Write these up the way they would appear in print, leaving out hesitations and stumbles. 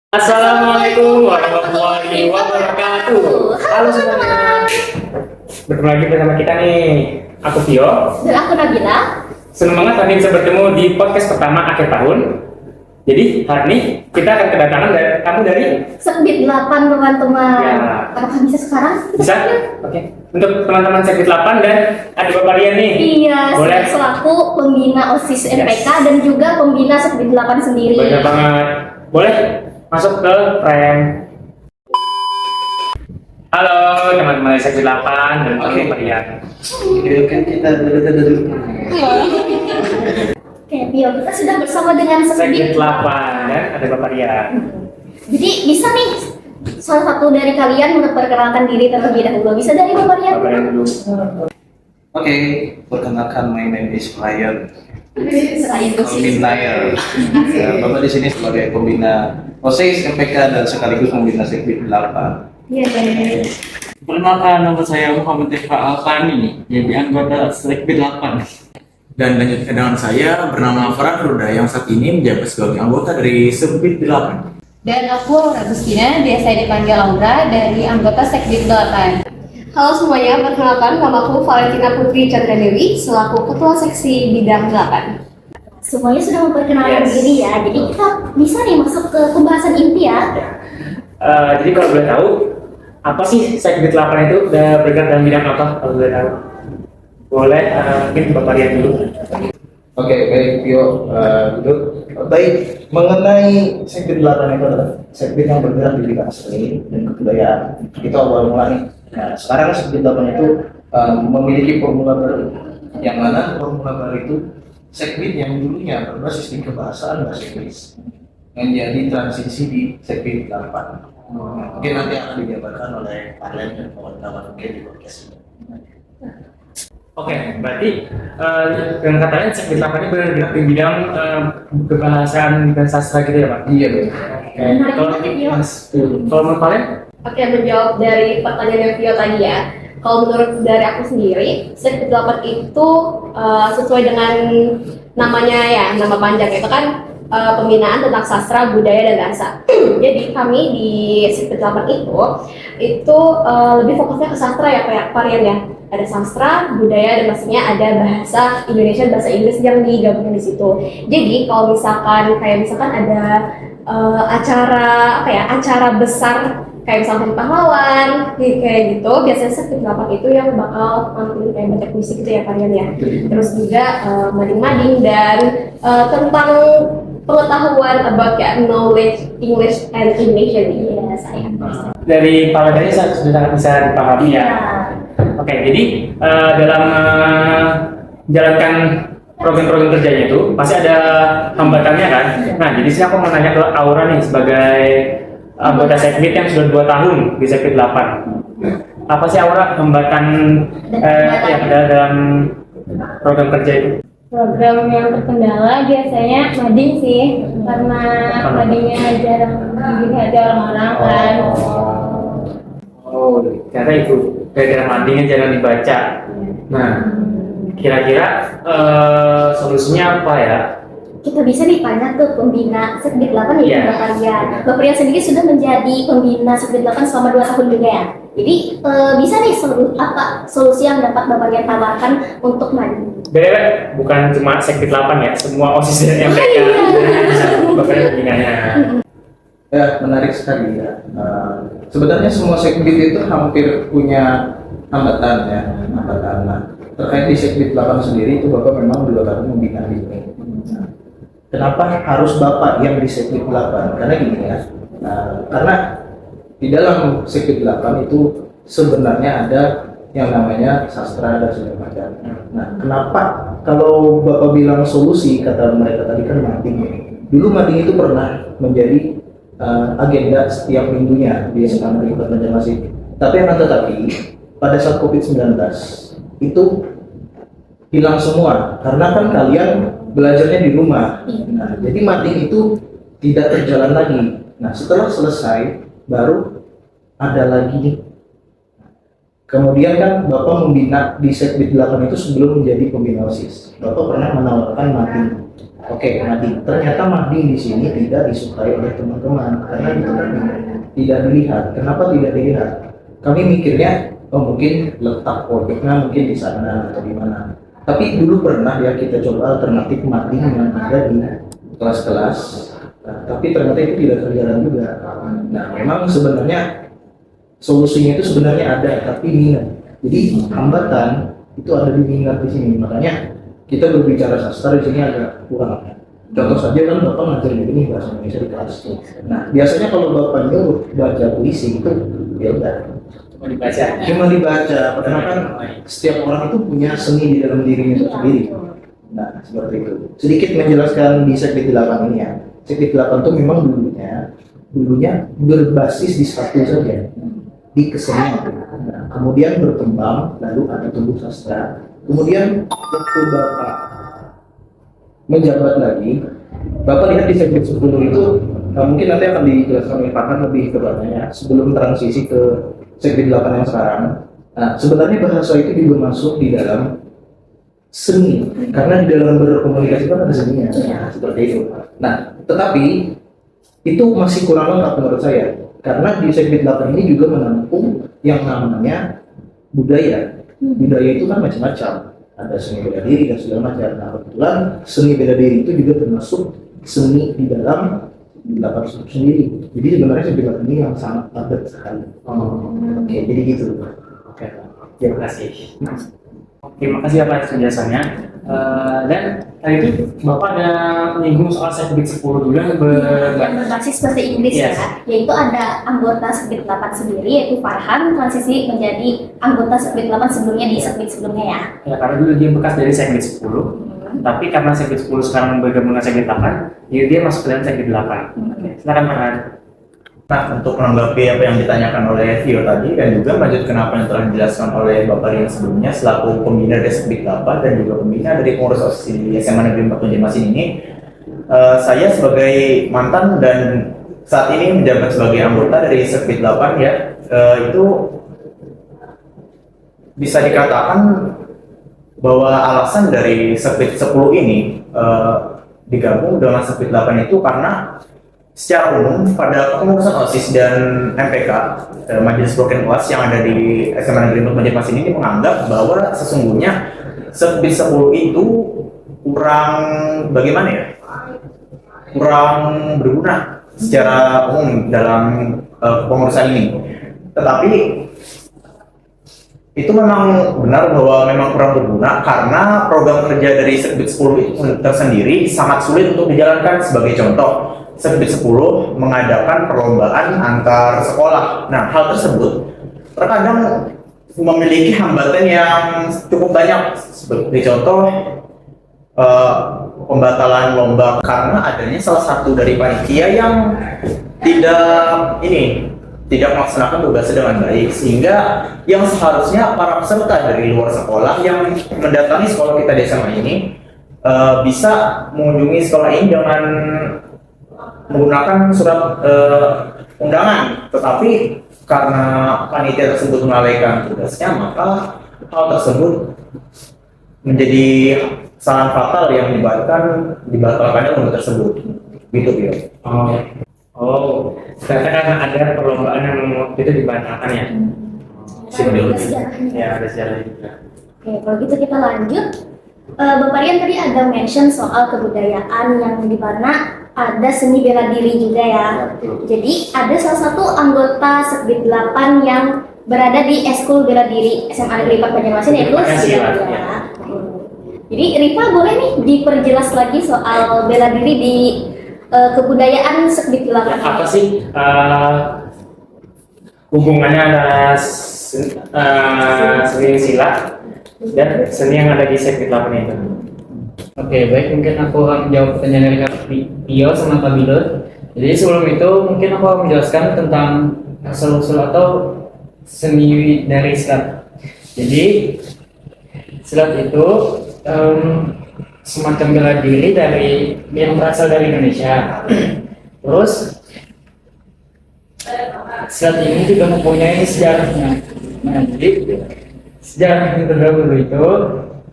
Assalamualaikum warahmatullahi wabarakatuh. Halo semuanya. Bertemu lagi bersama kita nih. Aku Vio. Dan aku Nabila. Senang banget hari ini bisa bertemu di podcast pertama akhir tahun. Jadi hari ini kita akan kedatangan tamu dari Sekbid 8 teman-teman. Ya. Apakah bisa sekarang? bisa. Oke. Untuk teman-teman Sekbid 8 dan ada Bapak Rian nih. Iya, Boleh. saya selaku pembina OSIS MPK dan juga pembina Sekbid 8 sendiri. Banyak banget. Boleh masuk ke frame. Halo teman-teman Sekbid 8 dan Bapak Rian. Kan kita dulu. Oke, Pio, kita sudah bersama dengan Sekbid Sekbid 8 dan ada Bapak Rian. Jadi bisa nih salah satu dari kalian memperkenalkan diri terlebih dahulu. Bisa dari Bapak Rian? Bapak Rian dulu. Oke, perkenalkan my name is Ryan. Saya Pembina ya. Bapak di sini sebagai pembina OSIS MPK dan sekaligus pembina Sekbid 8. Iya, benar. Perkenalkan, nama saya Muhammad Eka Alfani, jadi anggota Sekbid 8. Dan lanjutkan dengan saya bernama Farah Ruda yang saat ini menjabat sebagai anggota dari Sekbid 8. Dan aku Laura Agustina, biasa dipanggil Laura dari anggota Sekbid 8. Halo semuanya, perkenalkan namaku Valentina Putri Chandra Dewi selaku Ketua Seksi Bidang 8. Semuanya sudah memperkenalkan Yes. diri ya. Jadi kita bisa nih masuk ke pembahasan inti ya. Jadi kalau boleh tahu, apa sih Sekbid 8 itu udah bergerak dalam bidang apa? Kalau boleh tahu, boleh mungkin Bapak Rian dulu. Oke, baik Pio, duduk. Baik, mengenai Sekbid 8 itu adalah Sekbid yang bergerak di bidang seni dan kebudayaan. Itu awal mula nih. Nah, sekarang Sekbid 8 itu memiliki formula baru. Yang mana formula baru itu Sekbid yang dulunya berbasis di kebahasaan bahasa Inggris menjadi transisi di Sekbid 8. Mungkin nanti akan dijabarkan oleh Arlen dan kawan-kawan mungkin di podcast ini. Oke, berarti dengan kata lain Sekbid 8 ini bergerak di bidang kebahasaan dan sastra gitu ya Pak? Iya, baik. Oke, kalau menurut kalian? Oke, menjawab dari pertanyaan Vio tadi ya. Kalau menurut dari aku sendiri, Sekbid 8 itu sesuai dengan namanya ya, nama panjang itu kan pembinaan tentang sastra, budaya, dan bahasa. Jadi kami di Sekbid 8 itu lebih fokusnya ke sastra ya, kayak varian ya. Ada sastra, budaya, dan maksudnya ada bahasa Indonesia dan bahasa Inggris yang digabungin di situ. Jadi kalau misalkan ada acara acara besar kayak misalkan pahlawan kayak gitu, biasanya Sekbid 8 itu yang bakal nampilin kayak baca puisi gitu ya varian ya. Terus juga mading-mading dan tentang pengetahuan about kayak knowledge English and Indonesian. Iya, saya. Dari Pak Rian sudah sangat bisa dipahami ya. Oke, jadi dalam menjalankan program-program kerjanya itu pasti ada hambatannya kan. Nah, jadi sini aku mau nanya ke Aura nih sebagai anggota Sekbid yang sudah 2 tahun di Sekbid 8. Apa sih Aura hambatan yang ada dalam program kerja itu? Program yang terkendala biasanya mading sih, karena madingnya jarang dilihat orang-orang kan. Oh, ternyata itu gara-gara madingnya jarang dibaca. Nah, kira-kira solusinya apa ya? Kita bisa nih tanya ke pembina Sekbid 8 Iya. ya Bapak Rian. Bapak Rian sendiri sudah menjadi pembina Sekbid 8 selama 2 tahun juga ya. Jadi bisa nih apa solusi yang dapat Bapak Rian tawarkan untuk maju? Beda, bukan cuma Sekbid 8 ya, semua OSIS dan MPK Bapak Rian pembinanya. Ya, menarik sekali ya. Sebenarnya semua Sekbid itu hampir punya hambatan ya, hambatan. Nah, terkait di Sekbid 8 sendiri itu Bapak memang 2 tahun membina di sini. Nah, kenapa harus Bapak yang di Sekbid 8? Karena gini ya, karena di dalam Sekbid 8 itu sebenarnya ada yang namanya sastra dan segala macam. Nah, kenapa kalau Bapak bilang solusi, kata mereka tadi kan mading. Dulu mading itu pernah menjadi agenda setiap minggunya di SMA Negeri Banjarmasin. Tapi akan tetapi pada saat COVID-19 itu hilang semua karena kan kalian belajarnya di rumah. Nah, jadi mading itu tidak terjalan lagi. Nah, setelah selesai baru ada lagi nih. Kemudian kan Bapak membina di Sekbid 8 itu sebelum menjadi pembina OSIS. Bapak pernah menawarkan mading. Oke, mading. Ternyata mading di sini tidak disukai oleh teman-teman karena itu tadi tidak dilihat. Kenapa tidak dilihat? Kami mikirnya, oh mungkin letak produknya mungkin di sana atau di mana. Tapi dulu pernah ya kita coba alternatif mading yang ada di kelas-kelas. Nah, tapi ternyata itu tidak terjalan juga. Nah, memang sebenarnya solusinya itu sebenarnya ada, tapi minat. Jadi hambatan itu ada di minat di sini. Makanya kita berbicara sastra di sini agak kurang. Contoh saja kan Bapak ngajar ini bahasa Indonesia di kelas. Nah, biasanya kalau Bapak nyuruh baca puisi itu ya udah cuma dibaca. Karena kan setiap orang itu punya seni di dalam dirinya itu sendiri. Nah, seperti itu. Sedikit menjelaskan di Sekbid 8 ini ya. Sekbid 8 itu memang dulunya berbasis di satu saja, di kesenian. Nah, kemudian berkembang, lalu ada tumbuh sastra. Kemudian waktu Bapak menjabat lagi, Bapak lihat di Sekbid 10 itu mungkin nanti akan dijelaskan oleh Pak Han lebih kepadanya sebelum transisi ke Sekbid 8 yang sekarang. Nah, sebenarnya bahasa itu juga masuk di dalam seni, karena di dalam berkomunikasi kan ada seninya, seperti itu. Nah, tetapi itu masih kurang lengkap menurut saya, karena di Sekbid 8 ini juga menampung yang namanya budaya. Budaya itu kan macam-macam, ada seni bela diri dan segala macam. Nah, kebetulan seni bela diri itu juga termasuk seni di dalam 8 itu sendiri. Jadi sebenarnya Sekbid 8 ini yang sangat padat sekali. Oke, jadi gitu. Oke, Terima kasih. Terima kasih atas penjelasannya. Dan tadi itu Bapak ada menyinggung soal Sekbid 10 dulu yang berbasis bahasa Inggris Yes. ya, yaitu ada anggota Sekbid 8 sendiri yaitu Farhan transisi menjadi anggota Sekbid 8 sebelumnya di Sekbid sebelumnya ya. Ya, karena dulu dia bekas dari Sekbid 10, tapi karena Sekbid 10 sekarang bergabung dengan Sekbid 8, jadi dia masuk ke dalam Sekbid 8. Oke, silakan Farhan. Nah, untuk menanggapi apa yang ditanyakan oleh Vio tadi dan juga melanjutkan apa yang telah dijelaskan oleh Bapak Rian sebelumnya selaku pembina dari Sekbid 8 dan juga pembina dari pengurus OSIS di SMA Negeri 4 Banjarmasin ini, saya sebagai mantan dan saat ini menjabat sebagai anggota dari Sekbid 8 ya, itu bisa dikatakan bahwa alasan dari Sekbid 10 ini digabung dengan Sekbid 8 itu karena secara umum pada kepengurusan OSIS dan MPK Majelis Perwakilan Kelas yang ada di SMA Negeri 4 Banjarmasin ini menganggap bahwa sesungguhnya Sekbid 10 itu kurang bagaimana ya? Kurang berguna secara umum dalam kepengurusan ini. Tetapi itu memang benar bahwa memang kurang berguna karena program kerja dari Sekbid 10 itu tersendiri sangat sulit untuk dijalankan. Sebagai contoh, Sekbid 10 mengadakan perlombaan antar sekolah. Nah, hal tersebut terkadang memiliki hambatan yang cukup banyak. Sebagai contoh, pembatalan lomba karena adanya salah satu dari panitia yang tidak melaksanakan tugasnya dengan baik, sehingga yang seharusnya para peserta dari luar sekolah yang mendatangi sekolah kita di SMA ini bisa mengunjungi sekolah ini dengan menggunakan surat undangan, tetapi karena panitia tersebut melalaikan tugasnya, maka hal tersebut menjadi kesalahan fatal yang dibatalkannya lomba tersebut. Gitu ya. Ternyata karena ada perlombaan yang waktu itu dibatalkan ya. Ya, ada sejarahnya juga. Oke, kalau gitu kita lanjut. Bapak Rian tadi ada mention soal kebudayaan yang di mana ada seni bela diri juga ya. Jadi ada salah satu anggota Sekbid 8 yang berada di Eskul Bela Diri SMA Negeri 4 Banjarmasin yaitu Silat ya. Jadi Rifa boleh nih diperjelas lagi soal bela diri di kebudayaan Sekbid 8. Apa sih hubungannya antara seni silat dan seni yang ada di Sekbid 8 itu? Oke, baik, mungkin aku akan menjawab pertanyaan dari Kak Pio sama Kak Bilur. Jadi sebelum itu mungkin aku akan menjelaskan tentang asal-usul atau seni dari silat. Jadi silat itu semacam bela diri yang berasal dari Indonesia. Terus silat ini juga mempunyai sejarahnya. Nah, jadi sejarah yang terdahulu itu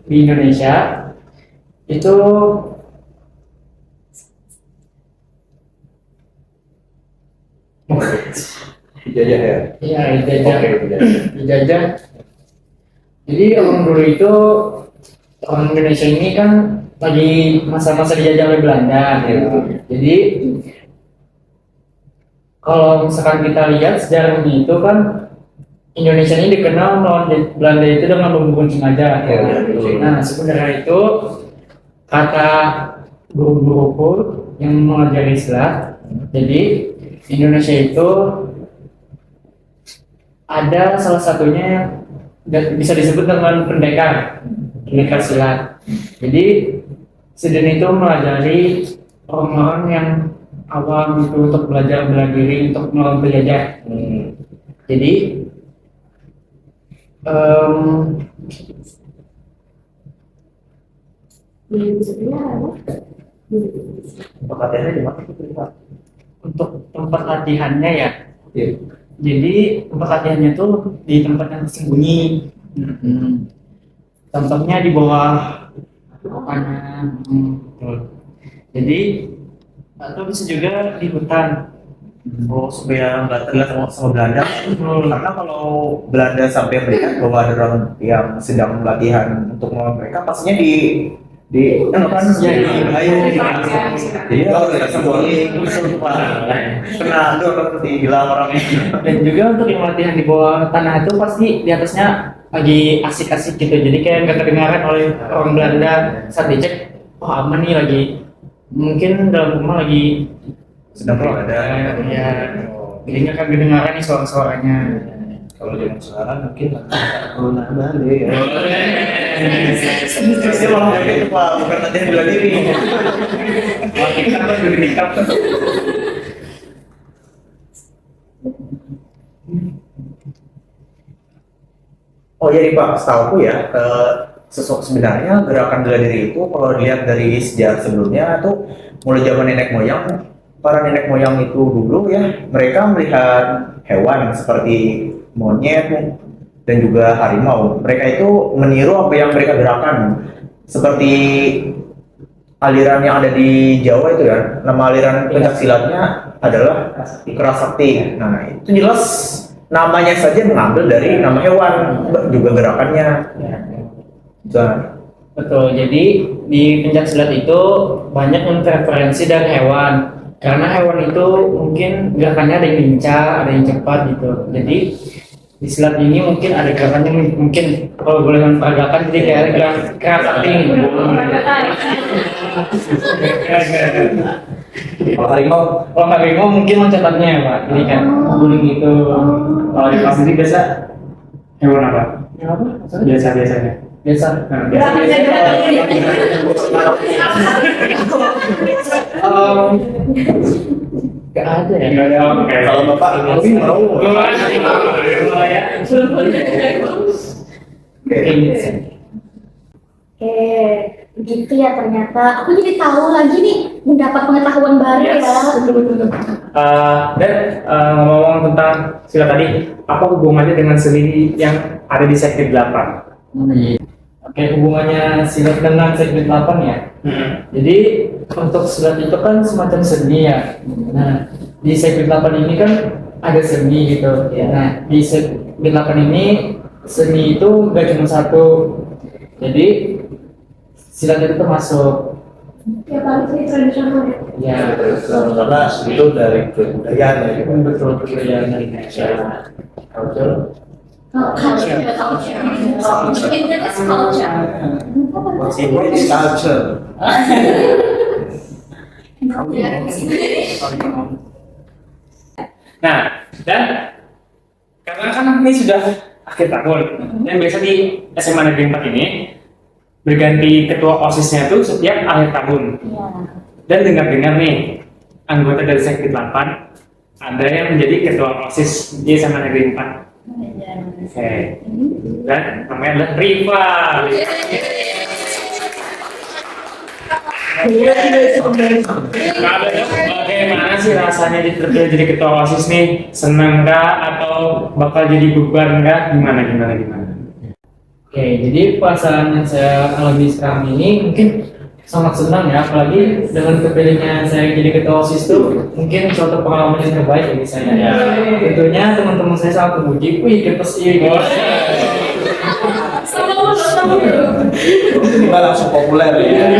di Indonesia itu Dijajah ya. Iya, dijajah. Oke, dijajah. Dijajah. Jadi orang dulu itu, orang Indonesia ini kan lagi masa-masa dijajah oleh Belanda. Iya. Jadi kalau misalkan kita lihat sejarahnya itu kan Indonesia ini dikenal melawan Belanda itu dengan bumbu kuncing aja. Iya, betul. Nah, sebenarnya itu kata guru-guruku yang mengajari silat. Jadi Indonesia itu ada salah satunya yang bisa disebut dengan pendekar silat. Jadi Siden itu mengajari orang-orang yang awam itu untuk belajar bela diri untuk melawan penjajah. Jadi Latihannya di mana? untuk tempat latihannya ya. Iya. Jadi tempat latihannya tuh di tempat yang tersembunyi. Contohnya di bawah kanan. Betul. Jadi atau bisa juga di hutan. Oh, supaya nggak terlihat sama Belanda. Betul. Karena kalau Belanda sampai melihat bahwa ada orang yang sedang latihan untuk melawan mereka, pastinya kan Jadi, jadi kalau kita sembunyi kena dor nanti hilang orangnya. Dan juga untuk yang latihan di bawah tanah itu pasti di atasnya lagi asik-asik gitu. Jadi kayak nggak kedengaran oleh orang Belanda saat dicek. Oh aman nih lagi. Mungkin dalam rumah lagi Sedang berada. Ya, jadi nggak akan kedengaran nih suara-suaranya. Kalau zaman sekarang mungkin kalau Bali ya. Itu malah itu Pak, bukan latihan bela diri. Kita kan udah nikah. Oh iya nih Pak, setahu ya, sebenarnya gerakan bela diri itu kalau dilihat dari sejarah sebelumnya tuh mulai zaman nenek moyang, para nenek moyang itu dulu ya mereka melihat hewan seperti monyet dan juga harimau. Mereka itu meniru apa yang mereka gerakan, seperti aliran yang ada di Jawa itu ya, nama aliran pencaksilatnya adalah Kerasakti. Nah itu jelas namanya saja mengambil dari nama hewan, juga gerakannya. Nah, Betul. Jadi di pencaksilat itu banyak interferensi dari hewan. Karena hewan itu mungkin gerakannya ada yang lincah, ada yang cepat gitu. Jadi di silat ini mungkin ada gerakannya mungkin kalau boleh memperagakan jadi kayak gerak sakti. Kalau harimau mungkin loncatannya ya Pak. Jadi kan guling itu. Kalau di kelas ini biasa hewan apa? Ya apa? Biasa-biasanya. Biasa. Nah, biasa. Gak ada ya. Nggak ada. Oke. Kalau Bapak ini mau Ya. Begitu ya ternyata. Aku jadi tahu lagi nih, mendapat pengetahuan baru Yes, ya. betul. Dan ngomong-ngomong tentang silat tadi, apa hubungannya dengan seni yang ada di Sekti 8? Oke, hubungannya silat dengan segmen 8 ya. Jadi untuk silat itu kan semacam seni ya. Nah, di segmen 8 ini kan ada seni gitu. Nah, di segmen 8 ini seni itu gak cuma satu. Jadi silat itu termasuk Ya paling sih tradisional ya. ya karena itu dari kebudayaan ya. betul kebudayaan Indonesia. Culture. Culture. Indonesia culture. It's culture. Nah, dan karena kan ini sudah akhir tahun, dan biasa di SMA Negeri 4 ini berganti ketua OSIS-nya tuh setiap akhir tahun. Dan dengar-dengar nih, anggota dari Sekti 8 ada yang menjadi ketua OSIS di SMA Negeri 4. Oke. Dan namanya adalah Riva. Bagaimana sih rasanya terpilih jadi ketua OSIS nih? Senang nggak atau bakal jadi beban nggak? Gimana? Oke, jadi perasaan yang saya alami sekarang ini mungkin sangat senang ya, apalagi dengan kepilihnya saya jadi ketua OSIS itu mungkin suatu pengalaman yang terbaik bagi saya ya. Tentunya teman-teman saya sangat memuji, wih kepas ini. Itu juga langsung populer ya.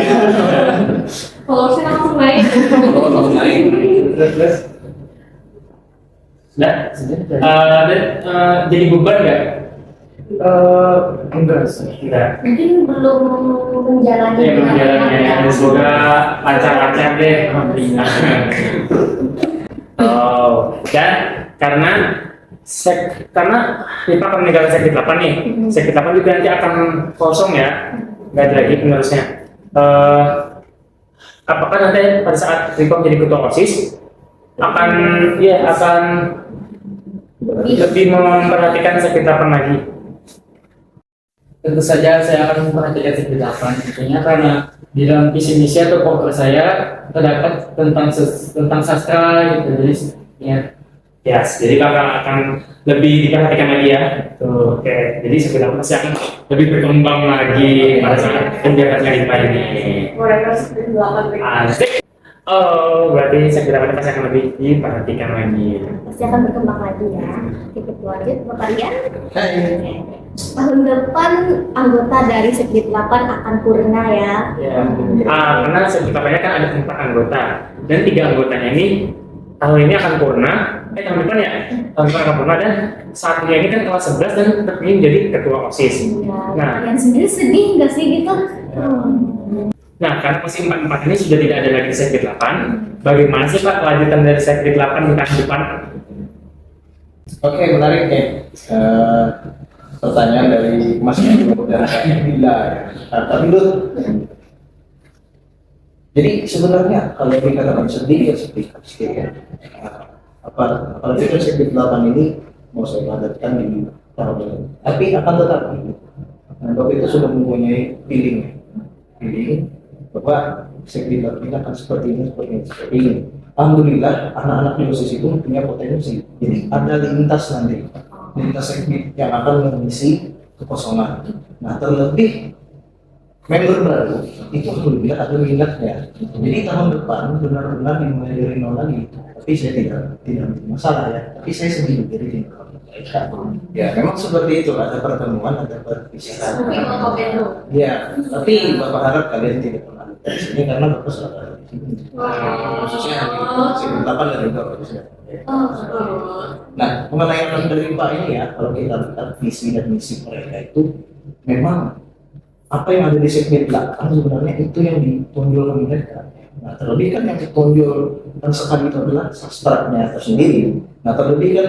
Kalau saya langsung naik. Kalau naik. Nah, dan jadi beban nggak? Enggak sih. Enggak. Mungkin belum menjalani Ya, jalannya semoga lancar-lancar deh. Oh, dan karena karena Lipa akan meninggalkan sekit 8 nih. Sekit 8 juga nanti akan kosong ya, nggak ada lagi penerusnya. Apakah nanti pada saat Lipa menjadi ketua OSIS akan lebih memperhatikan sekit 8 lagi? Tentu saja saya akan memperhatikan sekit 8, tentunya karena di dalam visi misi atau proker saya terdapat tentang sastra gitu, jadi ya. Yes, jadi kakak akan lebih diperhatikan lagi ya. Tuh, oke. Jadi sebenarnya pasti akan lebih berkembang lagi pada saat penjabatnya Lipa ini. Mereka seperti 8 Asik. Oh, berarti sebenarnya pasti akan lebih diperhatikan lagi. Pasti akan berkembang lagi ya. Kita lanjut Bapak Rian. Hai. Tahun depan anggota dari Sekdit 8 akan purna ya. Ya. Karena sebenarnya kan ada 4 anggota dan 3 anggotanya ini tahun ini akan purna. Tahun depan ya, tahun depan akan purna dan satunya ini kan kelas 11 dan terpilih jadi ketua OSIS. Nah, Kalian sendiri sedih nggak sih gitu? Nah, karena masih 4 ini sudah tidak ada lagi Sekdit 8, bagaimana sih Pak kelanjutan dari Sekdit 8 di tahun depan? Oke, menarik nih. Pertanyaan dari Mas Nino dan Kak Bila. Tapi Lut, jadi sebenarnya kalau dikatakan sedih ya sedih ya. Apalagi kan Sekdit 8 ini mau saya padatkan di tahun ini. Tapi akan tetapi, Bapak itu sudah mempunyai feeling bahwa Sekdit 8 ini akan seperti ini. Alhamdulillah anak-anak di OSIS itu punya potensi. Jadi ada lintas Sekdit yang akan mengisi kekosongan. Nah, terlebih member baru itu alhamdulillah ada minatnya. Jadi tahun depan benar-benar dimulai dari nol lagi. Tapi saya tidak masalah ya. Tapi saya sendiri jadi tidak. Ya, memang seperti itu. Ada pertemuan, ada perpisahan. Ya, tapi Bapak harap kalian tidak pernah di sini karena Bapak sudah ada di sini. Khususnya di delapan dan juga khususnya. Nah, mengenai dari Pak ini ya, kalau kita lihat visi dan misi mereka itu memang apa yang ada di Sekdit 8 sebenarnya itu yang ditonjolkan mereka. Nah, terlebih kan yang ditonjolkan sekali itu adalah sastranya tersendiri. Nah, terlebih kan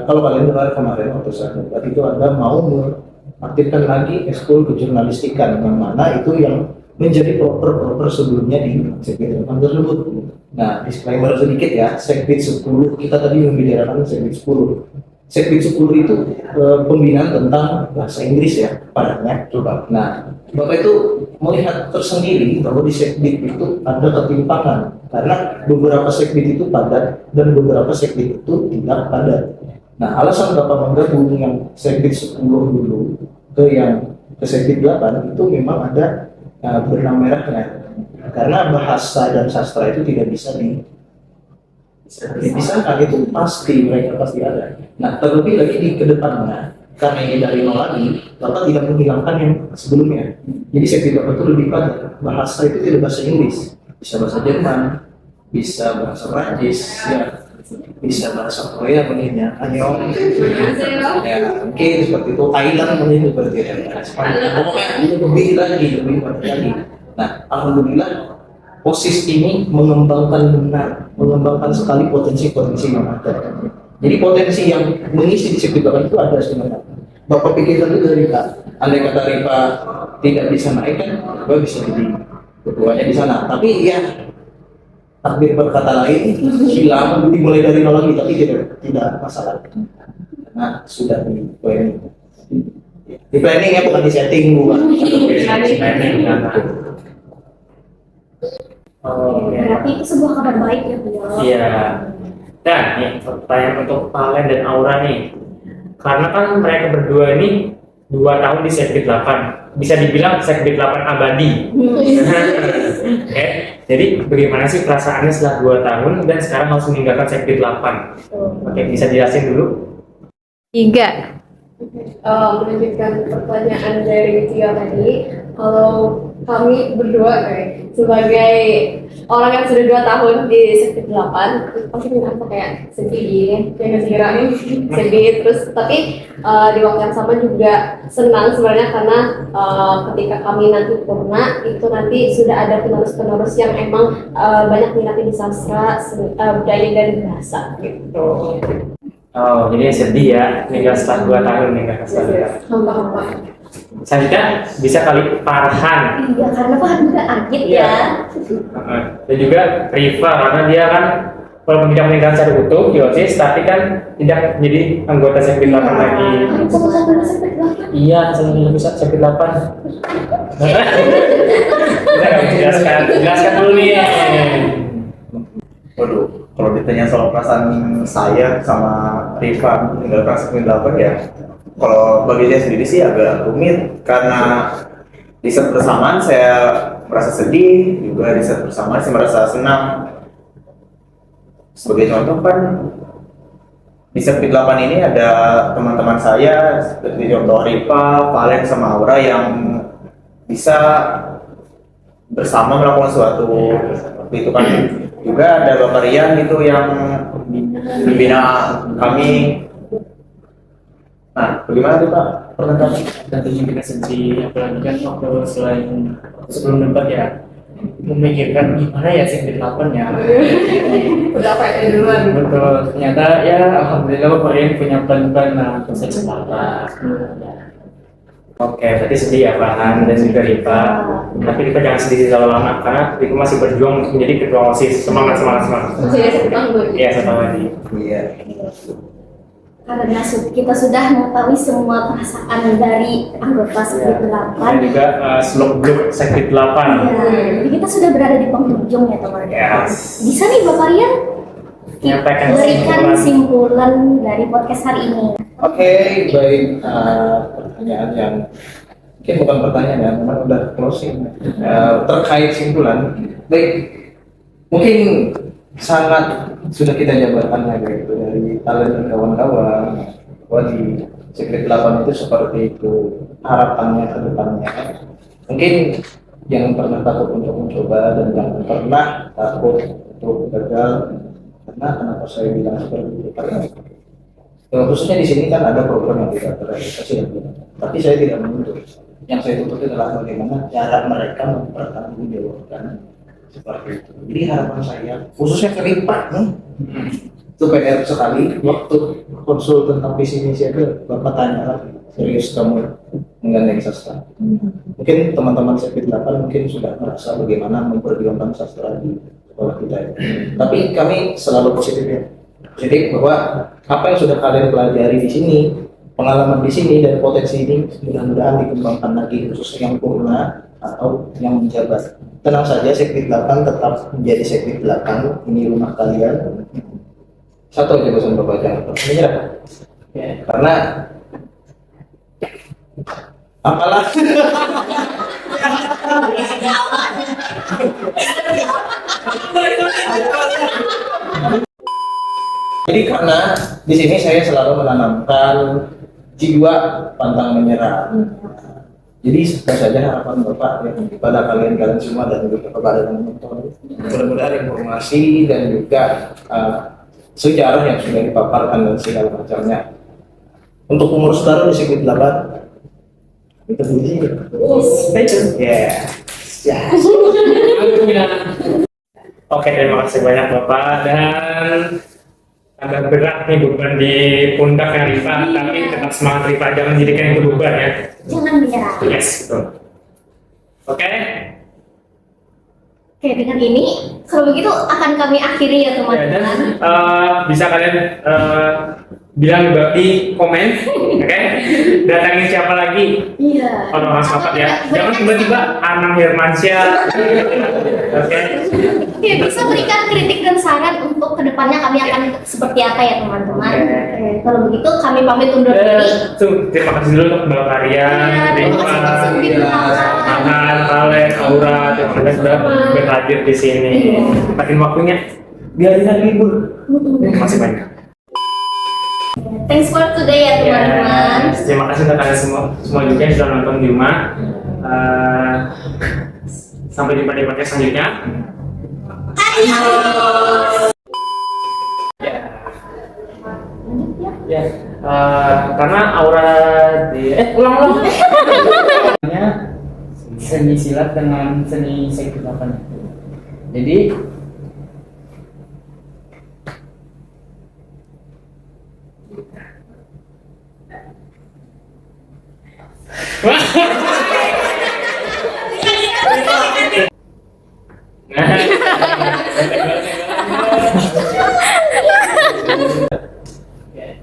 kalau kalian dengar kemarin waktu saya debat itu ada mau mengaktifkan lagi ekskul kejurnalistikan yang mana itu yang menjadi proper sebelumnya di Sekdit 8 tersebut. Nah, disclaimer sedikit ya, Sekdit 10 kita tadi membicarakan Sekdit 10. Sekdit 10 itu pembinaan tentang bahasa Inggris ya padanya. Nah, Bapak itu melihat tersendiri bahwa di Sekdit itu ada ketimpangan karena beberapa Sekdit itu padat dan beberapa Sekdit itu tidak padat. Nah, alasan Bapak menggabung yang Sekdit 10 dulu ke Sekdit 8 itu memang ada benang merahnya karena bahasa dan sastra itu tidak bisa dipisahkan, itu mereka pasti ada. Nah, terlebih lagi di kedepannya karena ini dari nol lagi, Bapak tidak menghilangkan yang sebelumnya. Jadi Sekdit 8 itu lebih pada bahasa itu tidak bahasa Inggris, bisa bahasa Jerman, bisa bahasa Prancis, ya, bisa bahasa Korea mungkin ya, Anyong, ya mungkin seperti itu, Thailand mungkin seperti itu. Pokoknya lebih banyak lagi. Nah, alhamdulillah OSIS ini mengembangkan sekali potensi-potensi yang ada. Jadi potensi yang mengisi di Sekdit 8 itu ada sebenarnya. Bapak pikirkan itu dari Ripa. Andai kata Ripa tidak bisa naik kan, Bapak bisa jadi ketuanya di sana. Tapi ya takdir berkata lain, hilang dimulai dari nol lagi, tapi tidak masalah. Nah, sudah di planning. Di planning ya, bukan di setting bukan. Oh, Berarti itu sebuah kabar baik ya Bu. iya. Dan nih pertanyaan untuk Valen dan Aura nih, karena kan mereka berdua ini 2 tahun di Sekdit 8 bisa dibilang Sekbid 8 abadi. Oke, jadi bagaimana sih perasaannya setelah 2 tahun dan sekarang harus meninggalkan Sekbid 8? Oke, bisa jelasin dulu? 3. Melanjutkan pertanyaan dari Tio tadi, kalau kami berdua sebagai orang yang sudah 2 tahun di Sekbid 8 pasti merasa kayak sedih, kayak sedih terus, tapi di waktu yang sama juga senang sebenarnya karena ketika kami nanti purna itu nanti sudah ada penerus-penerus yang emang banyak minatnya di sastra, budaya dan bahasa gitu. Oh, jadi sedih ya, meninggal setelah 2 tahun meninggal setelah 2 tahun. Hamba-hamba. Selanjutnya bisa kali Farhan. Iya, karena Farhan juga Agit ya. Dan juga Riva, karena dia kan walaupun tidak meninggal secara utuh di OSIS, tapi kan tidak menjadi anggota Sekbid 8 lagi. Iya, saya bisa Sekbid 8. Kita akan jelaskan dulu nih. Waduh, kalau ditanya soal perasaan saya sama Riva meninggalkan Sekbid 8 ya, kalau bagi saya sendiri sih agak rumit karena di saat bersamaan saya merasa sedih, juga di saat bersamaan saya merasa senang. Sebagai contoh kan di Sekbid 8 ini ada teman-teman saya seperti contoh Riva, Valen sama Aura yang bisa bersama melakukan sesuatu seperti itu kan. Juga ada Bapak Rian gitu yang membina kami. Nah, bagaimana tuh Pak? Perlengkapan? Tentunya kita sedih, apalagi kan waktu selain sebelum debat ya memikirkan gimana ya Sekbid 8 ya. Udah apa ya duluan? Betul, ternyata ya alhamdulillah Bapak Rian punya plan-plan untuk Sekbid 8. Oke, berarti sedih ya Farhan dan juga Riva. Tapi Riva jangan sedih terlalu lama karena Riva masih berjuang untuk menjadi ketua OSIS. Semangat. Masih ada 1 tahun lagi. Iya, satu lagi. Iya. Karena kita sudah mengetahui semua perasaan dari anggota Sekbid 8. Dan juga seluk-beluk Sekbid 8. Ya, jadi kita sudah berada di penghujung ya teman-teman. Yes. Bisa nih Bapak Rian Menyampaikan berikan kesimpulan dari podcast hari ini. Oke, baik. Pertanyaan yang mungkin bukan pertanyaan ya, memang udah closing. Terkait simpulan, baik. Mungkin sangat sudah kita jabarkan ya gitu dari talent dan kawan-kawan bahwa di Sekbid 8 itu seperti itu harapannya ke depannya. Mungkin jangan pernah takut untuk mencoba dan jangan pernah takut untuk gagal. Karena kenapa saya bilang seperti itu? Karena khususnya di sini kan ada program yang tidak terrealisasi, tapi saya tidak menuntut. Yang saya tuntut adalah bagaimana cara mereka mempertanggungjawabkan seperti itu. Jadi harapan saya, khususnya ke Riva, itu PR sekali. Waktu konsul tentang visi misi itu, Bapak tanya lagi, serius kamu menggandeng sastra? Mungkin teman-teman Sekbid 8 mungkin sudah merasa bagaimana memperjuangkan sastra di sekolah kita ya. Tapi kami selalu positif ya. Positif bahwa apa yang sudah kalian pelajari di sini, pengalaman di sini dan potensi ini mudah-mudahan dikembangkan lagi khususnya yang purna atau yang menjabat. Tenang saja, Sekbid 8 tetap menjadi Sekbid 8, ini rumah kalian. Satu aja pesan Bapak, jangan menyerah. Ya, karena apalah jadi karena di sini saya selalu menanamkan jiwa pantang menyerah. Jadi semoga saja harapan Bapak ya, kepada kalian semua dan juga kepada teman-teman. Mudah-mudahan informasi dan juga sejarah yang sudah dipaparkan dan segala macamnya. Untuk pengurus baru di Sekbid 8 itu bunyi. Ya. Oke, terima kasih banyak Bapak dan agak berat nih beban di pundak yang Riva, tapi tetap semangat Riva, jangan jadikan itu beban ya. Jangan menyerah. Yes, betul. Oke. Oke, dengan ini Kalau begitu akan kami akhiri ya Ya, dan teman-teman. bisa kalian bilang di komen, oke? Datangin siapa lagi? Iya. Orang-orang sepakat ya. Banyak- Jangan banyak- tiba-tiba Anang Hermansyah. Oke. Oke, bisa berikan kritik dan saran untuk kedepannya kami akan seperti apa ya teman-teman. Oke. Oke, kalau begitu kami pamit undur diri. Terima kasih dulu untuk Mbak Maria, Iya, terima kasih untuk Subdit Iya. Pengawasan. Mahan, Valen, Aura, terima kasih sudah berhadir di sini. Makin waktunya biarin hari libur. Terima kasih banyak. Thanks for today ya teman-teman. Yes, terima kasih untuk kalian semua juga yang sudah nonton di rumah. Sampai jumpa di podcast selanjutnya. Ya, karena aura di ulang. Seni silat dengan seni sekti 8. Jadi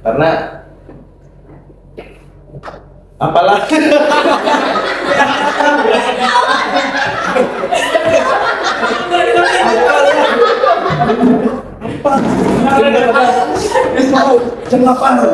Karena apalah jam 8.